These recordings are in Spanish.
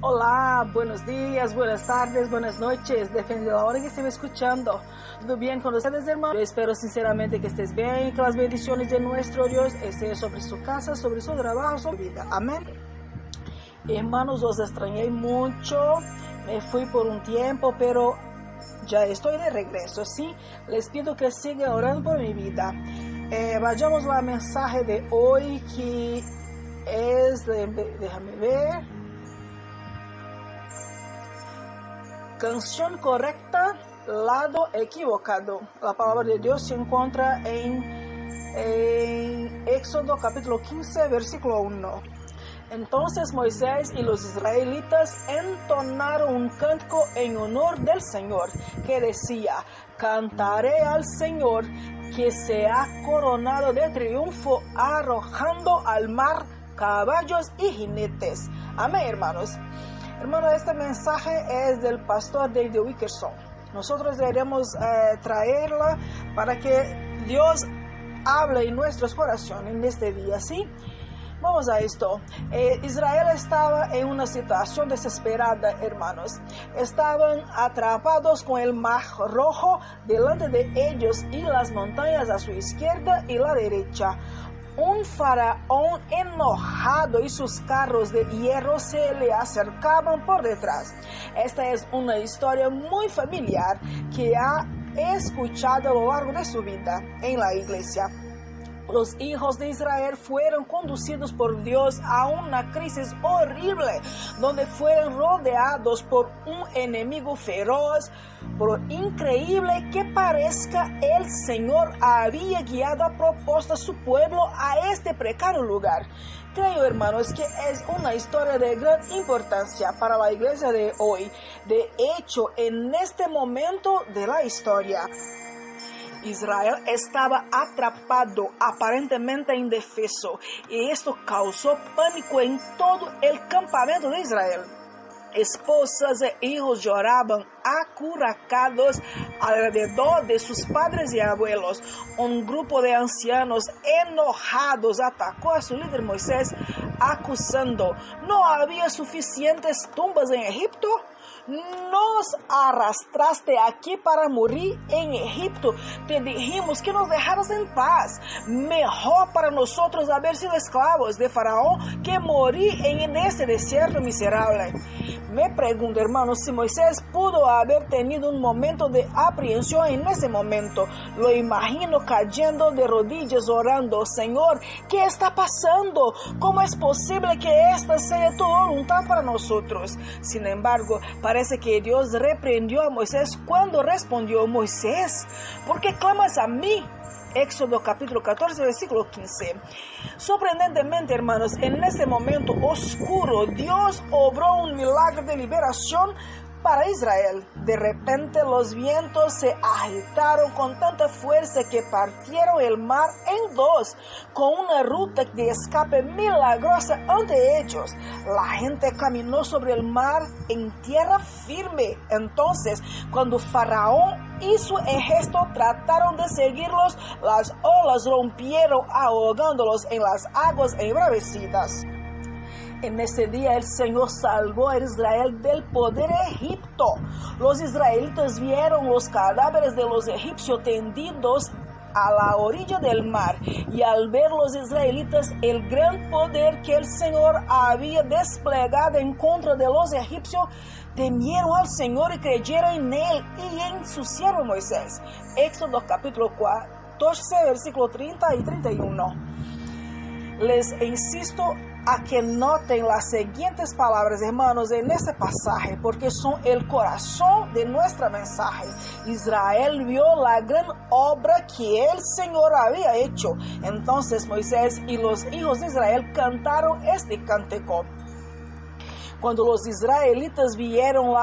Hola, buenos días, buenas tardes, buenas noches, depende de la hora que estés escuchando. ¿Todo bien con ustedes, hermanos? Yo espero sinceramente que estés bien y que las bendiciones de nuestro Dios estén sobre su casa, sobre su trabajo, sobre su vida. Amén. Hermanos, os extrañé mucho, me fui por un tiempo, pero ya estoy de regreso, ¿sí? Les pido que sigan orando por mi vida. Vayamos al mensaje de hoy que es, déjame ver, canción correcta, lado equivocado. La palabra de Dios se encuentra en Éxodo capítulo 15, versículo 1. Entonces Moisés y los israelitas entonaron un cántico en honor del Señor, que decía: cantaré al Señor, que se ha coronado de triunfo, arrojando al mar caballos y jinetes. Amén, hermanos. Hermanos, este mensaje es del pastor David Wilkerson. Nosotros deberemos traerla para que Dios hable en nuestros corazones en este día, ¿sí? Vamos a esto. Israel estaba en una situación desesperada, hermanos. Estaban atrapados con el mar rojo delante de ellos y las montañas a su izquierda y la derecha. Un faraón enojado y sus carros de hierro se le acercaban por detrás. Esta es una historia muy familiar que ha escuchado a lo largo de su vida en la iglesia. Los hijos de Israel fueron conducidos por Dios a una crisis horrible, donde fueron rodeados por un enemigo feroz. Por increíble que parezca, el Señor había guiado a propósito a su pueblo a este precario lugar. Creo, hermanos, que es una historia de gran importancia para la iglesia de hoy. De hecho, en este momento de la historia, Israel estaba atrapado, aparentemente indefenso, y esto causó pánico en todo el campamento de Israel. Esposas e hijos lloraban acurrucados alrededor de sus padres y abuelos. Un grupo de ancianos enojados atacó a su líder Moisés, acusando: ¿no había suficientes tumbas en Egipto? Nos arrastraste aquí para morir en Egipto. Te dijimos que nos dejaras en paz. Mejor para nosotros haber sido esclavos de Faraón que morir en este desierto miserable. Me pregunto, hermanos, si Moisés pudo haber tenido un momento de aprehensión en ese momento. Lo imagino cayendo de rodillas orando: Señor, ¿qué está pasando? ¿Cómo es posible que esta sea tu voluntad para nosotros? Sin embargo, parece que Dios reprendió a Moisés cuando respondió: Moisés, ¿por qué clamas a mí? Éxodo capítulo 14, versículo 15. Sorprendentemente, hermanos, en ese momento oscuro, Dios obró un milagro de liberación para Israel. De repente los vientos se agitaron con tanta fuerza que partieron el mar en dos, con una ruta de escape milagrosa ante ellos. La gente caminó sobre el mar en tierra firme. Entonces, cuando Faraón y su ejército trataron de seguirlos, las olas rompieron, ahogándolos en las aguas embravecidas. En ese día el Señor salvó a Israel del poder de Egipto. Los israelitas vieron los cadáveres de los egipcios tendidos a la orilla del mar, y al ver los israelitas el gran poder que el Señor había desplegado en contra de los egipcios, temieron al Señor y creyeron en Él y ensuciaron a Moisés. Éxodo capítulo 14, versículo 30 y 31. Les insisto a que noten las siguientes palabras, hermanos, en este pasaje, porque son el corazón de nuestro mensaje. Israel vio la gran obra que el Señor había hecho. Entonces Moisés y los hijos de Israel cantaron este cántico. Cuando los israelitas vieron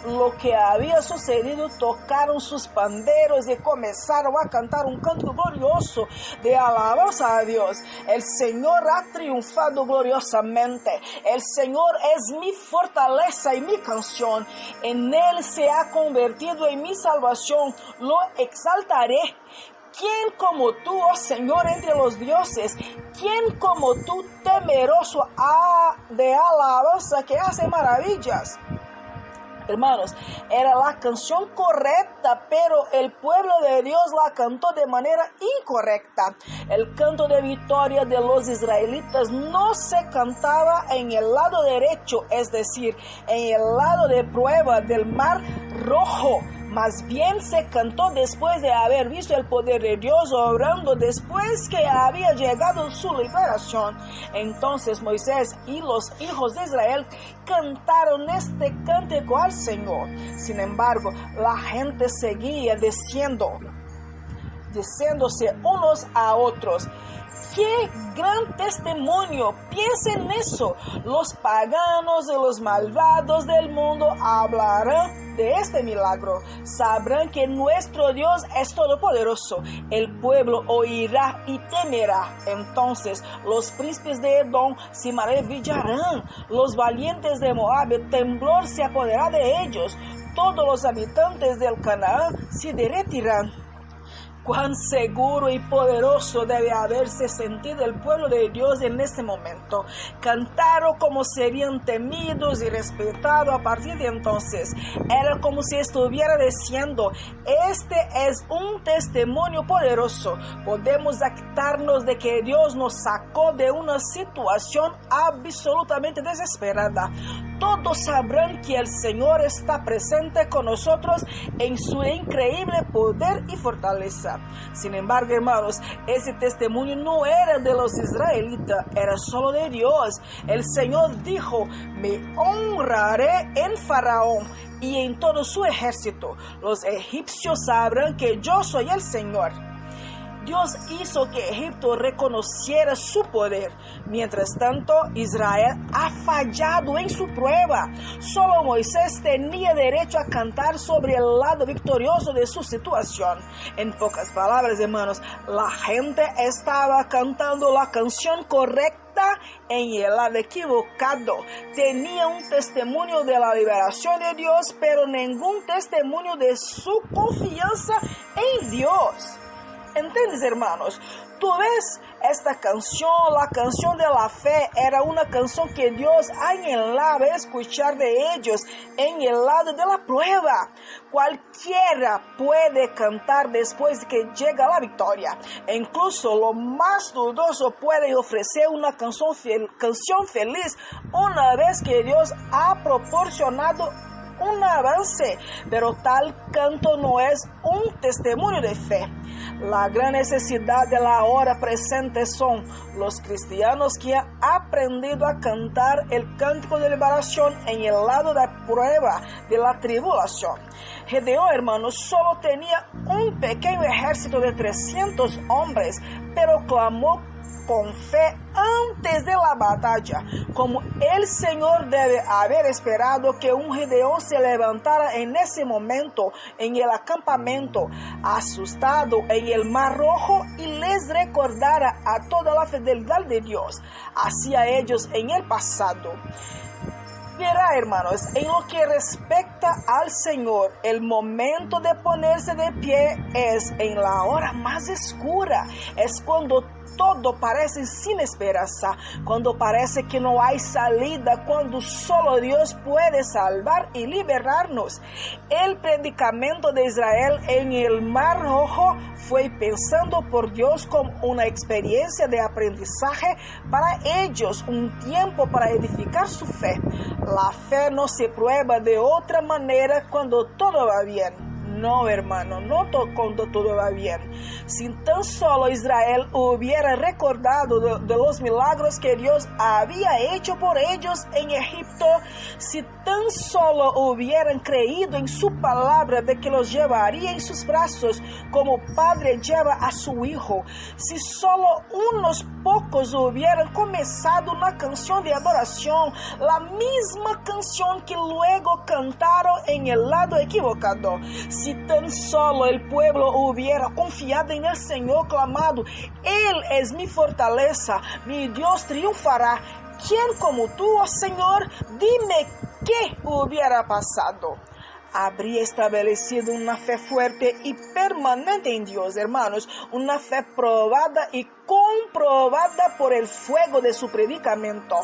lo que había sucedido, tocaron sus panderos y comenzaron a cantar un canto glorioso de alabanza a Dios. El Señor ha triunfado gloriosamente. El Señor es mi fortaleza y mi canción. En Él se ha convertido en mi salvación. Lo exaltaré. ¿Quién como tú, oh Señor, entre los dioses? ¿Quién como tú, temeroso de alabanza, que hace maravillas? Hermanos, era la canción correcta, pero el pueblo de Dios la cantó de manera incorrecta. El canto de victoria de los israelitas no se cantaba en el lado derecho, es decir, en el lado de prueba del Mar Rojo. Más bien se cantó después de haber visto el poder de Dios obrando, después que había llegado su liberación. Entonces Moisés y los hijos de Israel cantaron este cántico al Señor. Sin embargo, la gente seguía diciéndose unos a otros: ¡qué gran testimonio! Piensen en eso. Los paganos y los malvados del mundo hablarán de este milagro. Sabrán que nuestro Dios es todopoderoso. El pueblo oirá y temerá. Entonces los príncipes de Edom se maravillarán. Los valientes de Moab, temblor se apoderará de ellos. Todos los habitantes del Canaán se derretirán. Cuán seguro y poderoso debe haberse sentido el pueblo de Dios en este momento. Cantaron como serían temidos y respetados a partir de entonces. Era como si estuviera diciendo: este es un testimonio poderoso. Podemos actarnos de que Dios nos sacó de una situación absolutamente desesperada. Todos sabrán que el Señor está presente con nosotros en su increíble poder y fortaleza. Sin embargo, hermanos, ese testimonio no era de los israelitas, era solo de Dios. El Señor dijo: me honraré en Faraón y en todo su ejército. Los egipcios sabrán que yo soy el Señor. Dios hizo que Egipto reconociera su poder. Mientras tanto, Israel ha fallado en su prueba. Solo Moisés tenía derecho a cantar sobre el lado victorioso de su situación. En pocas palabras, hermanos, la gente estaba cantando la canción correcta en el lado equivocado. Tenía un testimonio de la liberación de Dios, pero ningún testimonio de su confianza en Dios. ¿Entiendes, hermanos? Tú ves esta canción, la canción de la fe, era una canción que Dios anhelaba escuchar de ellos en el lado de la prueba. Cualquiera puede cantar después de que llega la victoria. Incluso lo más dudoso puede ofrecer una canción feliz una vez que Dios ha proporcionado un avance, pero tal canto no es un testimonio de fe. La gran necesidad de la hora presente son los cristianos que han aprendido a cantar el cántico de liberación en el lado de prueba de la tribulación. Gedeón, hermanos, solo tenía un pequeño ejército de 300 hombres, pero clamó con fe antes de la batalla, como el Señor debe haber esperado que un Gedeón se levantara en ese momento en el acampamento, asustado en el Mar Rojo, y les recordara a toda la fidelidad de Dios hacia ellos en el pasado. Verá, hermanos, en lo que respecta al Señor, el momento de ponerse de pie es en la hora más oscura, es cuando todo parece sin esperanza, cuando parece que no hay salida, cuando solo Dios puede salvar y liberarnos. El predicamento de Israel en el Mar Rojo fue pensado por Dios como una experiencia de aprendizaje para ellos, un tiempo para edificar su fe. La fe no se prueba de otra manera cuando todo va bien. No, hermano, no cuando todo va bien. Si tan solo Israel hubiera recordado de los milagros que Dios había hecho por ellos en Egipto, si tan solo hubieran creído en su palabra de que los llevaría en sus brazos como padre lleva a su hijo, si solo unos pocos hubieran comenzado una canción de adoración, la misma canción que luego cantaron en el lado equivocado, si tan solo el pueblo hubiera confiado en el Señor, clamado: Él es mi fortaleza, mi Dios triunfará. ¿Quién como tú, oh Señor? Dime qué hubiera pasado. habría establecido una fe fuerte y permanente en Dios, hermanos, una fe probada y comprobada por el fuego de su predicamento.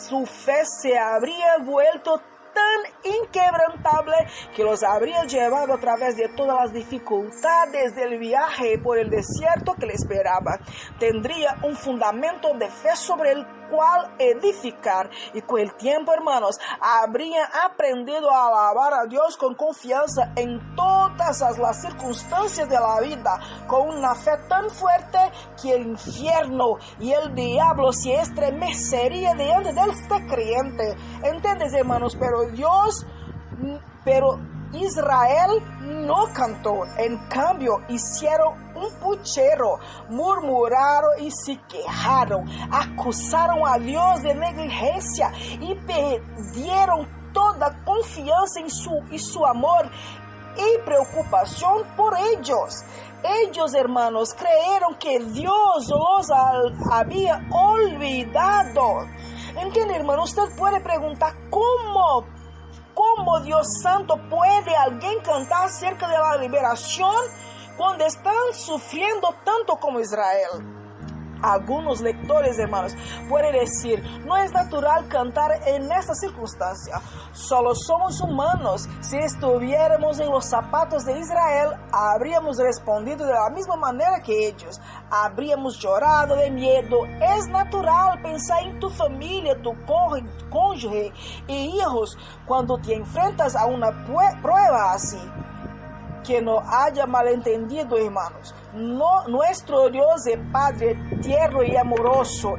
Su fe se habría vuelto tan inquebrantable que los habría llevado a través de todas las dificultades del viaje por el desierto que le esperaba. Tendría un fundamento de fe sobre el cual edificar, y con el tiempo, hermanos, habrían aprendido a alabar a Dios con confianza en todas las circunstancias de la vida, con una fe tan fuerte que el infierno y el diablo se estremecería delante de este creyente. ¿Entiendes, hermanos? Pero Israel no cantó, en cambio hicieron un puchero, murmuraron y se quejaron, acusaron a Dios de negligencia y perdieron toda confianza en su amor y preocupación por ellos. Ellos, hermanos, creyeron que Dios los había olvidado. ¿Entiende, hermano? Usted puede preguntar ¿cómo Dios Santo puede alguien cantar acerca de la liberación cuando están sufriendo tanto como Israel? Algunos lectores, hermanos, pueden decir, no es natural cantar en esta circunstancia. Solo somos humanos. Si estuviéramos en los zapatos de Israel, habríamos respondido de la misma manera que ellos. Habríamos llorado de miedo. Es natural pensar en tu familia, tu cónyuge y hijos cuando te enfrentas a una prueba así. Que no haya malentendido, hermanos. No, nuestro Dios es Padre tierno y amoroso.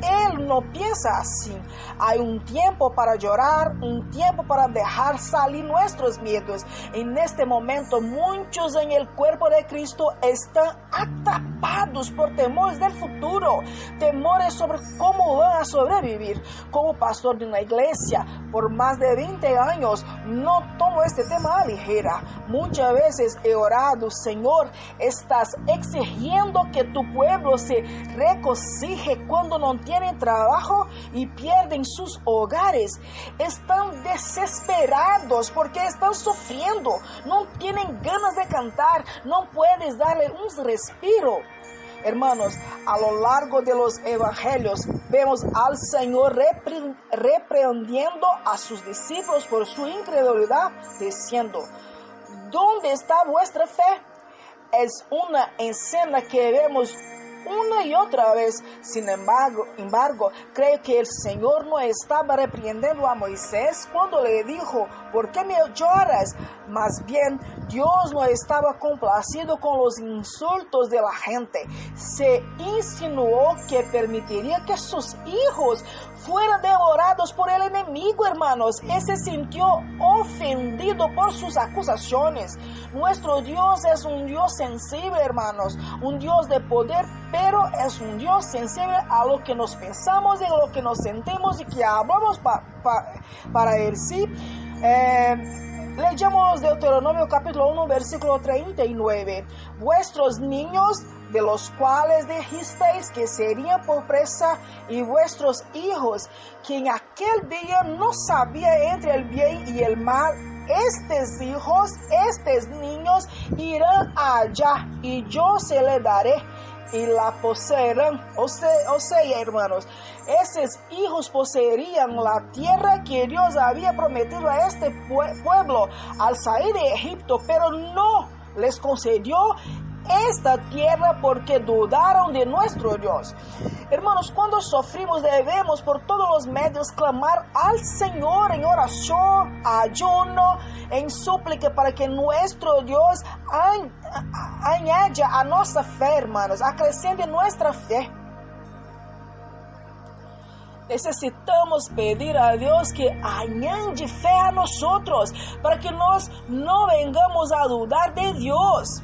Él no piensa así. Hay un tiempo para llorar, un tiempo para dejar salir nuestros miedos. En este momento, muchos en el cuerpo de Cristo están atrapados por temores del futuro, temores sobre cómo van a sobrevivir. Como pastor de una iglesia por más de 20 años, no tomo este tema a ligera. Muchas veces he orado, Señor, estás exigiendo que tu pueblo se regocije cuando no tienen trabajo y pierden sus hogares. Están desesperados porque están sufriendo, no tienen ganas de cantar, no puedes darle un respiro. Hermanos, a lo largo de los evangelios vemos al Señor reprendiendo a sus discípulos por su incredulidad, diciendo, ¿dónde está vuestra fe? Es una escena que vemos una y otra vez. Sin embargo, creo que el Señor no estaba reprendiendo a Moisés cuando le dijo, ¿por qué me lloras? Más bien, Dios no estaba complacido con los insultos de la gente. Se insinuó que permitiría que sus hijos fueran devorados por el enemigo, hermanos. Él se sintió ofendido por sus acusaciones. Nuestro Dios es un Dios sensible, hermanos, un Dios de poder, pero es un Dios sensible a lo que nos pensamos y a lo que nos sentimos y que hablamos para Él, ¿sí? Leyamos Deuteronomio capítulo 1, versículo 39. Vuestros niños, de los cuales dijisteis que serían por presa, y vuestros hijos, que en aquel día no sabía entre el bien y el mal, estos hijos, estos niños irán allá, y yo se les daré, y la poseerán. O sea, hermanos, esos hijos poseerían la tierra que Dios había prometido a este pueblo al salir de Egipto, pero no les concedió esta tierra porque dudaron de nuestro Dios. Hermanos, cuando sufrimos debemos por todos los medios clamar al Señor en oración, ayuno, en súplica para que nuestro Dios añada a nuestra fe, hermanos, acrescente nuestra fe. Necesitamos pedir a Dios que añade fe a nosotros para que nos no vengamos a dudar de Dios.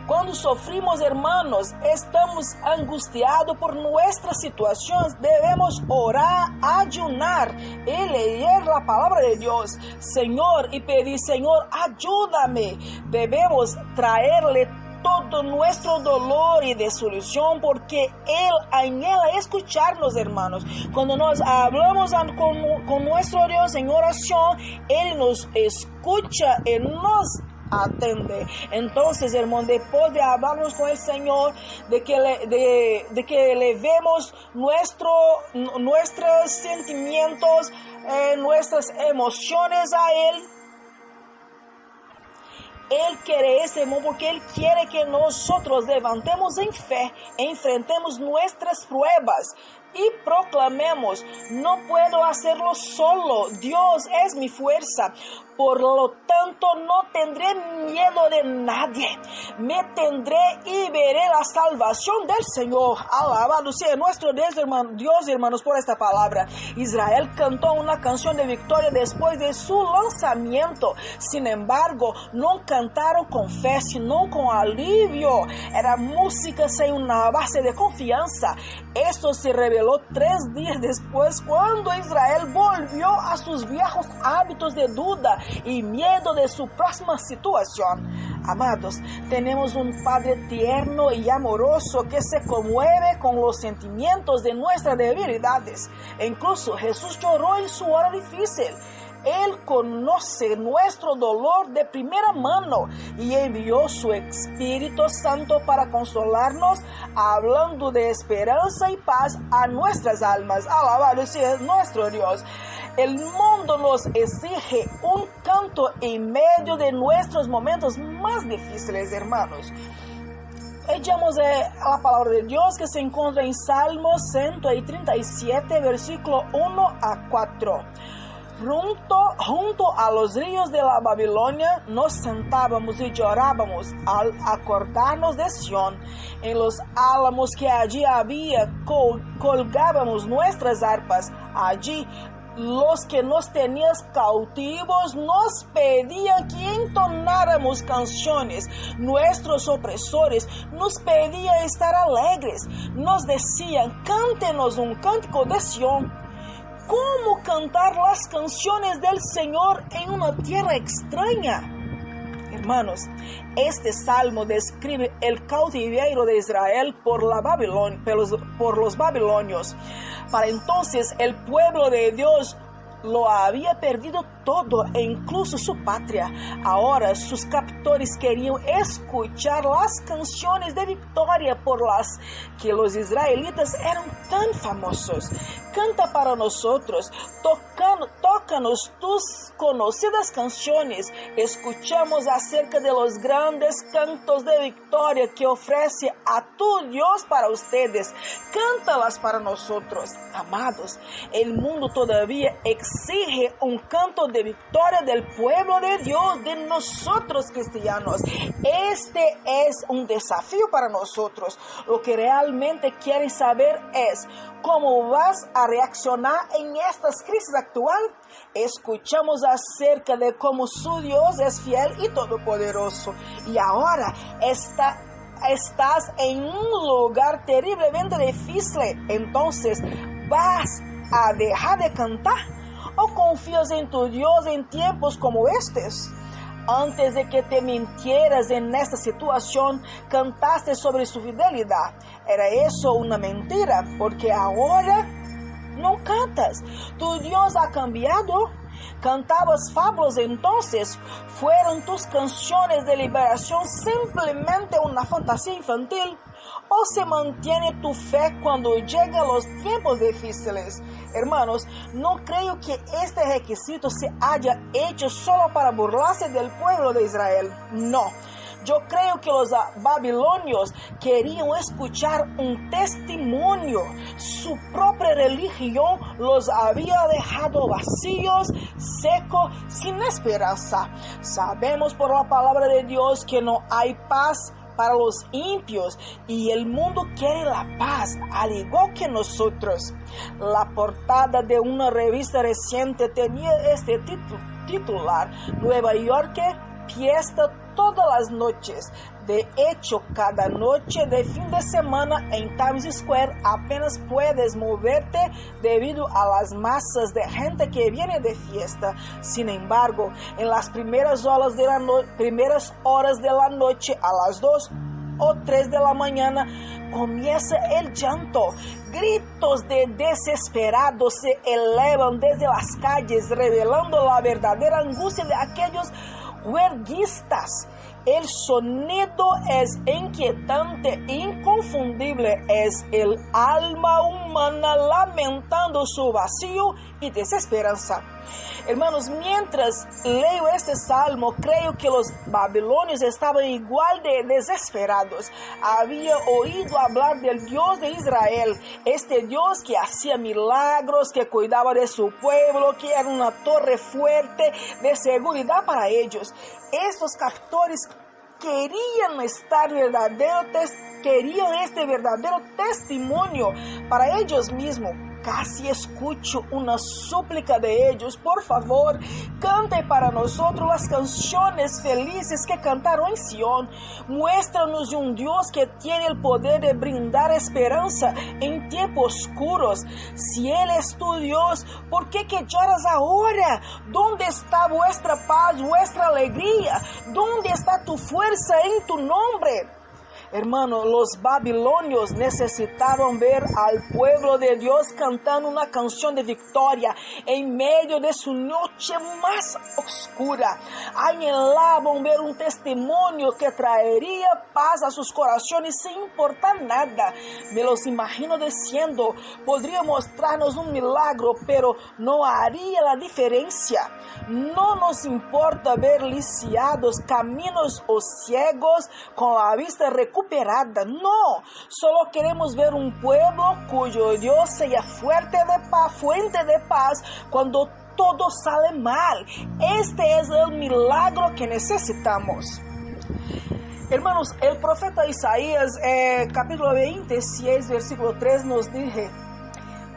Cuando sufrimos, hermanos, estamos angustiados por nuestras situaciones, debemos orar, ayunar y leer la palabra de Dios, Señor, y pedir, Señor, ayúdame. Debemos traerle todo nuestro dolor y desolación, porque Él anhela escucharnos, hermanos. Cuando nos hablamos con nuestro Dios en oración, Él nos escucha y nos atende. Entonces, hermano, después de hablarnos con el Señor, de que le vemos nuestros sentimientos, nuestras emociones a Él quiere ese amor, porque Él quiere que nosotros levantemos en fe, enfrentemos nuestras pruebas y proclamemos: no puedo hacerlo solo, Dios es mi fuerza. Por lo tanto, no tendré miedo de nadie. Me tendré y veré la salvación del Señor. Alabado sea nuestro Dios, hermanos, por esta palabra. Israel cantó una canción de victoria después de su lanzamiento. Sin embargo, no cantaron con fe, sino con alivio. Era música sin una base de confianza. Esto se reveló 3 días después, cuando Israel volvió a sus viejos hábitos de duda y miedo de su próxima situación. Amados, tenemos un Padre tierno y amoroso que se conmueve con los sentimientos de nuestras debilidades. Incluso Jesús lloró en su hora difícil. Él conoce nuestro dolor de primera mano y envió su Espíritu Santo para consolarnos, hablando de esperanza y paz a nuestras almas. Alabado sea nuestro Dios. El mundo nos exige un canto en medio de nuestros momentos más difíciles, hermanos. Echamos a la palabra de Dios que se encuentra en Salmos 137, versículo 1 a 4. Junto a los ríos de la Babilonia nos sentábamos y llorábamos al acordarnos de Sión. En los álamos que allí había colgábamos nuestras arpas. Allí los que nos tenían cautivos nos pedían que entonáramos canciones. Nuestros opresores nos pedían estar alegres. Nos decían: cántenos un cántico de Sión. ¿Cómo cantar las canciones del Señor en una tierra extraña? Hermanos, este salmo describe el cautiverio de Israel por los babilonios. Para entonces el pueblo de Dios lo había perdido todo, e incluso su patria. Ahora sus captores querían escuchar las canciones de victoria por las que los israelitas eran tan famosos. Canta para nosotros, tócanos tus conocidas canciones. Escuchamos acerca de los grandes cantos de victoria que ofrece a tu Dios para ustedes. Cántalas para nosotros. Amados, el mundo todavía exige un canto de victoria del pueblo de Dios, de nosotros cristianos. Este es un desafío para nosotros. Lo que realmente quieren saber es: ¿cómo vas a reaccionar en estas crisis actuales? Escuchamos acerca de cómo su Dios es fiel y todopoderoso. Y ahora estás en un lugar terriblemente difícil. Entonces, ¿vas a dejar de cantar? ¿O confías en tu Dios en tiempos como estos? Antes de que te mintieras en esta situación, cantaste sobre su fidelidad. ¿Era eso una mentira? Porque ahora no cantas. ¿Tu Dios ha cambiado? ¿Cantabas fábulas entonces? ¿Fueron tus canciones de liberación simplemente una fantasía infantil? ¿O se mantiene tu fe cuando llegan los tiempos difíciles? Hermanos, no creo que este requisito se haya hecho solo para burlarse del pueblo de Israel. No. Yo creo que los babilonios querían escuchar un testimonio. Su propia religión los había dejado vacíos, secos, sin esperanza. Sabemos por la palabra de Dios que no hay paz para los impios, y el mundo quiere la paz, al igual que nosotros. La portada de una revista reciente tenía este titular: Nueva York, fiesta todas las noches. De hecho, cada noche de fin de semana en Times Square apenas puedes moverte debido a las masas de gente que viene de fiesta. Sin embargo, en las primeras horas de la noche, a las 2, o 3 de la mañana, comienza el llanto. Gritos de desesperados se elevan desde las calles, revelando la verdadera angustia de aquellos huelguistas. El sonido es inquietante, inconfundible. Es el alma humana lamentando su vacío y desesperanza. Hermanos, mientras leo este salmo, creo que los babilonios estaban igual de desesperados. Había oído hablar del Dios de Israel, este Dios que hacía milagros, que cuidaba de su pueblo, que era una torre fuerte de seguridad para ellos. Estos captores querían este verdadero testimonio para ellos mismos. Casi escucho una súplica de ellos: por favor, cante para nosotros las canciones felices que cantaron en Sion. Muéstranos un Dios que tiene el poder de brindar esperanza en tiempos oscuros. Si Él es tu Dios, ¿por qué lloras ahora? ¿Dónde está vuestra paz, vuestra alegría? ¿Dónde está tu fuerza en tu nombre? Hermano, los babilonios necesitaban ver al pueblo de Dios cantando una canción de victoria en medio de su noche más oscura. Anhelaban ver un testimonio que traería paz a sus corazones sin importar nada. Me los imagino diciendo: podría mostrarnos un milagro, pero no haría la diferencia. No nos importa ver lisiados, caminos o ciegos con la vista recuperada. No, solo queremos ver un pueblo cuyo Dios sea fuente de paz cuando todo sale mal. Este es el milagro que necesitamos. Hermanos, el profeta Isaías, capítulo 26, versículo 3 nos dice: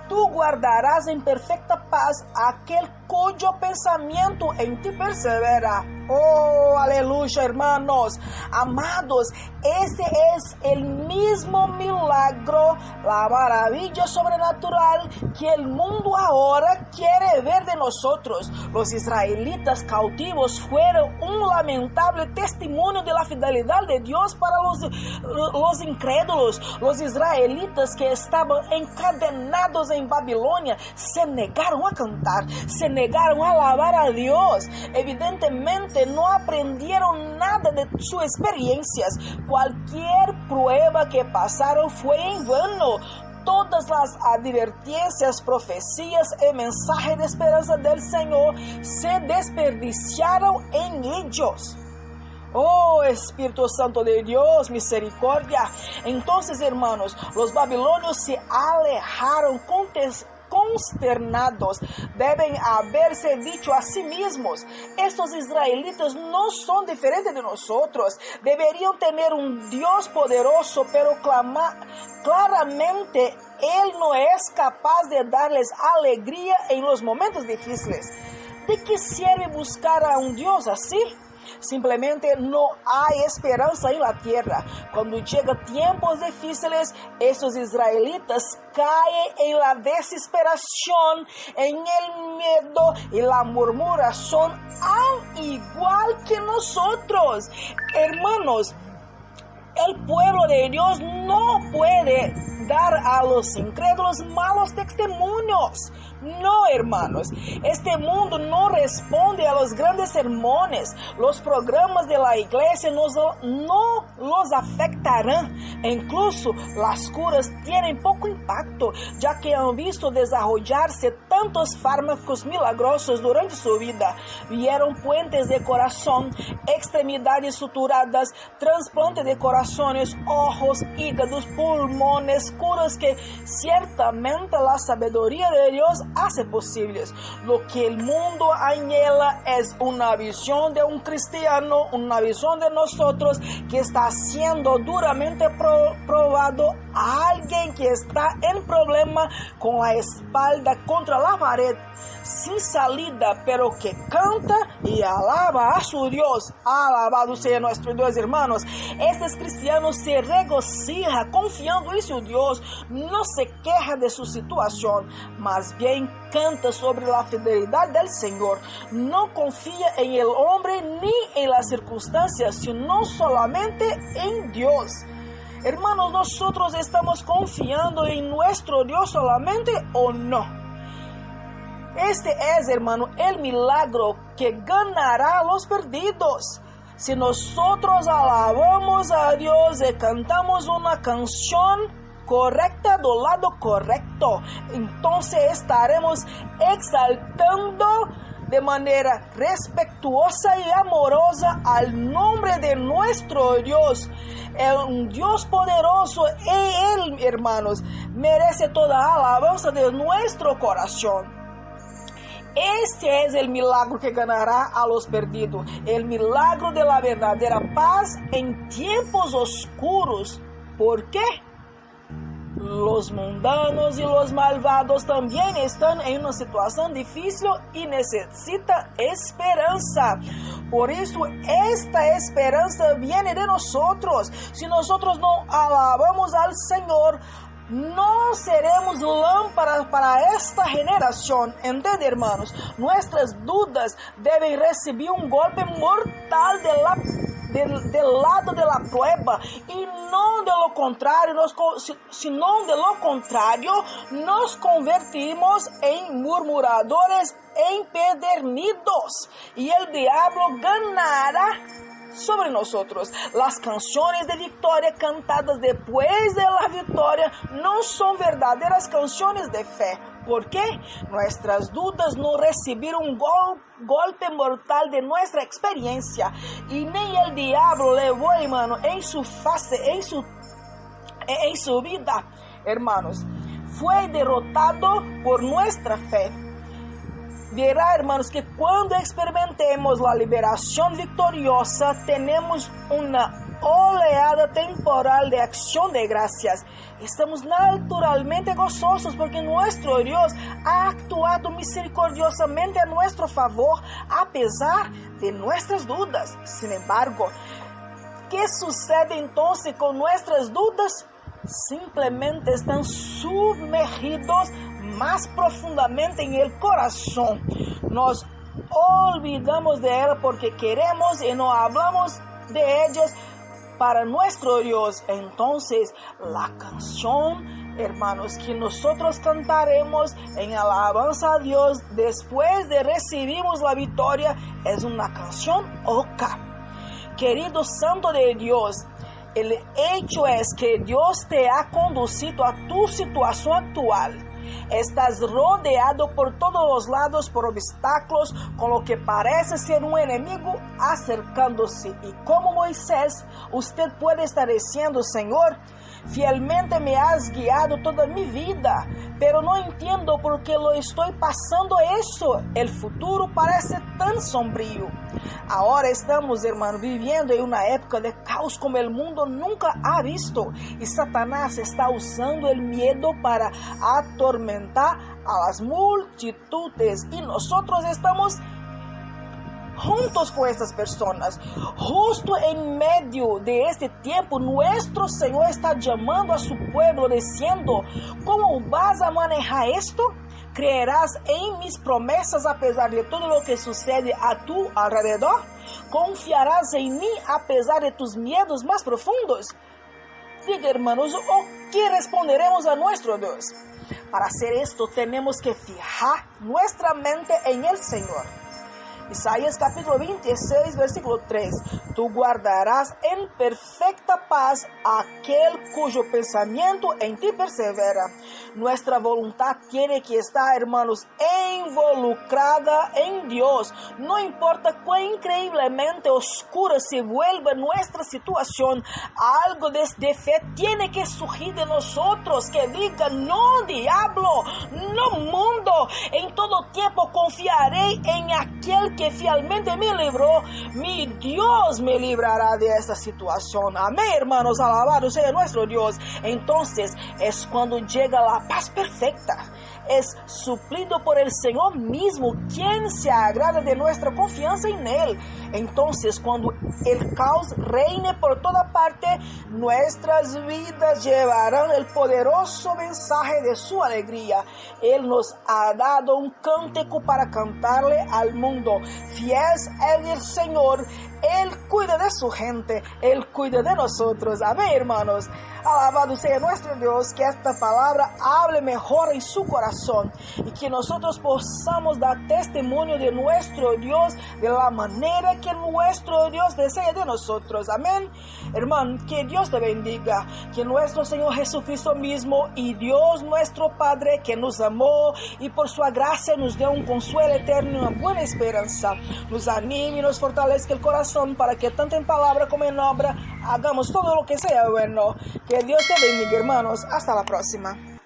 tú guardarás en perfecta paz aquel cuyo pensamiento en ti persevera. Oh, aleluya, hermanos. Amados, ese es el mismo milagro, la maravilla sobrenatural que el mundo ahora quiere ver de nosotros. Los israelitas cautivos fueron un lamentable testimonio de la fidelidad de Dios para los incrédulos. Los israelitas que estaban encadenados en Babilonia se negaron a cantar, se negaron a alabar a Dios. Evidentemente no aprendieron nada de sus experiencias. Cualquier prueba que pasaron fue en vano. Todas las advertencias, profecías y mensajes de esperanza del Señor se desperdiciaron en ellos. Oh, Espíritu Santo de Dios, misericordia. Entonces, hermanos, los babilonios se alejaron consternados. Deben haberse dicho a sí mismos: estos israelitas no son diferentes de nosotros. Deberían tener un Dios poderoso, pero claramente Él no es capaz de darles alegría en los momentos difíciles. ¿De qué sirve buscar a un Dios así? Simplemente no hay esperanza en la tierra. Cuando llegan tiempos difíciles, estos israelitas caen en la desesperación, en el miedo y la murmuración, al igual que nosotros. Hermanos, el pueblo de Dios no puede dar a los incrédulos malos testimonios. No, hermanos, este mundo no responde a los grandes sermones. Los programas de la iglesia no los afectarán. Incluso las curas tienen poco impacto, ya que han visto desarrollarse tantos fármacos milagrosos durante su vida. Vieron puentes de corazón, extremidades suturadas, trasplante de corazones, ojos, hígados, pulmones, curas que ciertamente la sabiduría de Dios hace posibles. Lo que el mundo anhela es una visión de un cristiano, una visión de nosotros que está siendo duramente probado, a alguien que está en problema con la espalda contra la pared. sin salida, pero que canta y alaba a su Dios. Alabado sea nuestro Dios, hermanos. Estos cristianos se regocijan confiando en su Dios, no se queja de su situación, más bien canta sobre la fidelidad del Señor. No confía en el hombre ni en las circunstancias, sino solamente en Dios. Hermanos, ¿nosotros estamos confiando en nuestro Dios solamente o no? Este es, hermano, el milagro que ganará a los perdidos. Si nosotros alabamos a Dios y cantamos una canción correcta del lado correcto, entonces estaremos exaltando de manera respetuosa y amorosa al nombre de nuestro Dios, un Dios poderoso. Él, hermanos, merece toda alabanza de nuestro corazón. Este es el milagro que ganará a los perdidos, el milagro de la verdadera paz en tiempos oscuros. ¿Por qué? Los mundanos y los malvados también están en una situación difícil y necesitan esperanza. Por eso esta esperanza viene de nosotros. Si nosotros no alabamos al Señor, no seremos lámparas para esta generación. ¿Entienden, hermanos? Nuestras dudas deben recibir un golpe mortal del lado de la prueba, y no de lo contrario, sino de lo contrario nos convertimos en murmuradores, empedernidos, y el diablo ganará sobre nosotros. Las canciones de victoria cantadas después de la victoria no son verdaderas canciones de fe. ¿Por qué? Nuestras dudas no recibieron un golpe mortal de nuestra experiencia, y ni el diablo levó, hermano, en su vida, hermanos, fue derrotado por nuestra fe. Verá, hermanos, que cuando experimentemos la liberación victoriosa, tenemos una oleada temporal de acción de gracias. Estamos naturalmente gozosos porque nuestro Dios ha actuado misericordiosamente a nuestro favor a pesar de nuestras dudas. Sin embargo, ¿qué sucede entonces con nuestras dudas? Simplemente están sumergidos más profundamente en el corazón. Nos olvidamos de él porque queremos y no hablamos de ellas para nuestro Dios. Entonces, la canción, hermanos, que nosotros cantaremos en alabanza a Dios después de recibimos la victoria, es una canción oca. Querido Santo de Dios, el hecho es que Dios te ha conducido a tu situación actual. Estás rodeado por todos los lados por obstáculos, con lo que parece ser un enemigo acercándose. Y como Moisés, usted puede estar diciendo: Señor, fielmente me has guiado toda mi vida, pero no entiendo por qué lo estoy pasando eso. El futuro parece tan sombrío. Ahora estamos, hermano, viviendo en una época de caos como el mundo nunca ha visto. Y Satanás está usando el miedo para atormentar a las multitudes. Y nosotros estamos juntos con estas personas. Justo en medio de este tiempo, nuestro Señor está llamando a su pueblo diciendo: ¿cómo vas a manejar esto? ¿Creerás en mis promesas a pesar de todo lo que sucede a tu alrededor? ¿Confiarás en mí a pesar de tus miedos más profundos? Diga, hermanos, ¿o qué responderemos a nuestro Dios? Para hacer esto tenemos que fijar nuestra mente en el Señor. Isaías capítulo 26, versículo 3. Tú guardarás en perfecta paz aquel cuyo pensamiento en ti persevera. Nuestra voluntad tiene que estar, hermanos, involucrada en Dios. No importa cuán increíblemente oscura se vuelva nuestra situación, algo de fe tiene que surgir de nosotros que diga: no, diablo, no, mundo, en todo tiempo confiaré en aquel que fielmente me libró. Mi Dios me librará de esta situación. Amén, hermanos, alabado sea nuestro Dios. Entonces es cuando llega la paz perfecta. es suplido por el Señor mismo, quien se agrada de nuestra confianza en Él. Entonces, cuando el caos reine por toda parte, nuestras vidas llevarán el poderoso mensaje de su alegría. Él nos ha dado un cántico para cantarle al mundo. Fiel es el Señor. Él cuida de su gente, Él cuida de nosotros. Amén, hermanos. Alabado sea nuestro Dios, que esta palabra hable mejor en su corazón y que nosotros podamos dar testimonio de nuestro Dios de la manera que nuestro Dios desea de nosotros. Amén. Hermano, que Dios te bendiga, que nuestro Señor Jesucristo mismo y Dios nuestro Padre, que nos amó y por su gracia nos dé un consuelo eterno y una buena esperanza, nos anime y nos fortalezca el corazón para que tanto en palabra como en obra hagamos todo lo que sea bueno. Que Dios te bendiga, hermanos. Hasta la próxima.